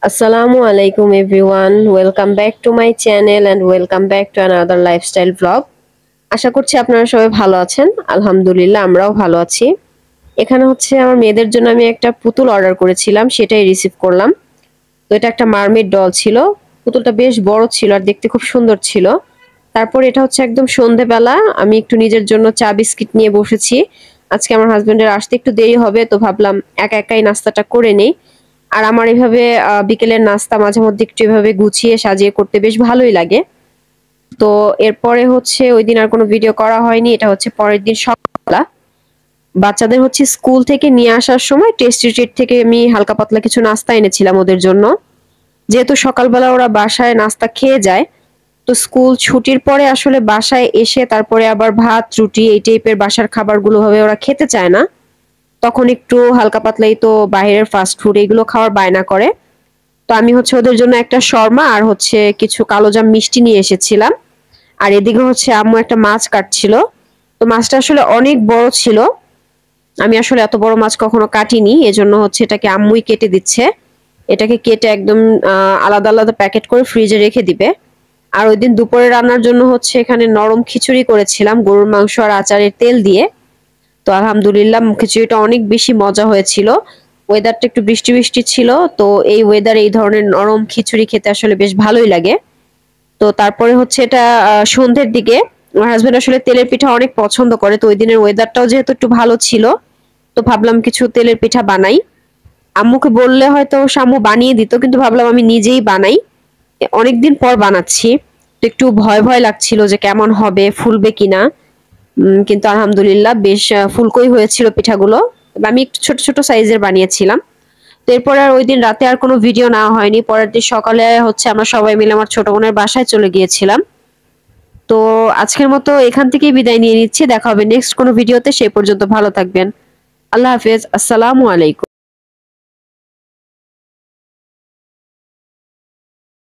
Assalamu alaikum everyone. Welcome back to my channel and welcome back to another lifestyle vlog. আশা করছি আপনারা সবাই ভালো আছেন। আলহামদুলিল্লাহ আমরাও ভালো আছি। এখানে হচ্ছে আমার মেয়েদের জন্য আমি একটা পুতুল অর্ডার করেছিলাম, সেটাই রিসিভ করলাম। তো এটা একটা মারমেড ডল ছিল। পুতুলটা বেশ বড় ছিল আর দেখতে খুব সুন্দর ছিল। তারপর এটা হচ্ছে একদম সন্ধ্যেবেলা আমি একটু নিজের জন্য চা বিস্কিট নিয়ে বসেছি। আজকে আমার হাজবেন্ডের আসতে একটু দেরি হবে, তো ভাবলাম একা একাই নাস্তাটা করে নেই। আর আমার এভাবে বিকেলের নাস্তা মাঝে মধ্যে একটু এভাবে গুছিয়ে সাজিয়ে করতে বেশ ভালোই লাগে। তো এরপরে হচ্ছে ওইদিন আর কোনো ভিডিও করা হয়নি। এটা হচ্ছে পরের দিন সকালবেলা বাচ্চাদের হচ্ছে স্কুল থেকে নিয়ে আসার সময় টেস্টি ট্রিট থেকে আমি হালকা পাতলা কিছু নাস্তা এনেছিলাম ওদের জন্য। যেহেতু সকালবেলা ওরা বাসায় নাস্তা খেয়ে যায়, তো স্কুল ছুটির পরে আসলে বাসায় এসে তারপরে আবার ভাত রুটি এই টাইপের বাসার খাবারগুলো ভাবে ওরা খেতে চায় না। তখন একটু হালকা পাতলাই তো বাইরের ফাস্ট ফুড এগুলো খাওয়ার বায়না করে। তো আমি হচ্ছে ওদের জন্য একটা শর্মা আর হচ্ছে কিছু কালোজাম মিষ্টি নিয়ে এসেছিলাম। আর এদিকে হচ্ছে আম্মু একটা মাছ কাটছিল। তো মাছটা আসলে অনেক বড় ছিল। আমি আসলে এত বড় মাছ কখনো কাটিনি, এজন্য হচ্ছে এটাকে আম্মুই কেটে দিচ্ছে। এটাকে কেটে একদম আলাদা আলাদা প্যাকেট করে ফ্রিজে রেখে দিবে। আর ওইদিন দুপুরে রান্নার জন্য হচ্ছে এখানে নরম খিচুড়ি করেছিলাম গরুর মাংস আর আচারের তেল দিয়ে। তো আলহামদুলিল্লাহ খিচুড়িটা অনেক বেশি মজা হয়েছিল। ওয়েদারটা একটু বৃষ্টি বৃষ্টি ছিল, তো এই ওয়েদারে এই ধরনের নরম খিচুড়ি খেতে আসলে বেশ ভালোই লাগে। তো তারপরে হচ্ছে এটা সন্ধ্যের দিকে আমার হাজবেন্ড আসলে তেলের পিঠা অনেক পছন্দ করে, তো ওই দিনের ওয়েদারটাও যেহেতু একটু ভালো ছিল, তো ভাবলাম কিছু তেলের পিঠা বানাই। আম্মুকে বললে হয়তো আম্মু বানিয়ে দিত, কিন্তু ভাবলাম আমি নিজেই বানাই। অনেকদিন পর বানাচ্ছি, তো একটু ভয় ভয় লাগছিল যে কেমন হবে, ফুলবে কিনা। কিন্তু আলহামদুলিল্লাহ বেশ ফুলকোই হয়েছিল পিঠাগুলো। আমি একটু ছোট ছোট সাইজের বানিয়েছিলাম। তো এরপর আর ওই দিন রাতে আর কোনো ভিডিও নেওয়া হয়নি। পরের দিন সকালে হচ্ছে আমরা সবাই মিলে আমার ছোট বোনের বাসায় চলে গিয়েছিলাম। তো আজকের মতো এখান থেকেই বিদায় নিয়ে নিচ্ছি। দেখা হবে নেক্সট কোনো ভিডিওতে। সেই পর্যন্ত ভালো থাকবেন। আল্লাহ হাফেজ। আসসালামু আলাইকুম।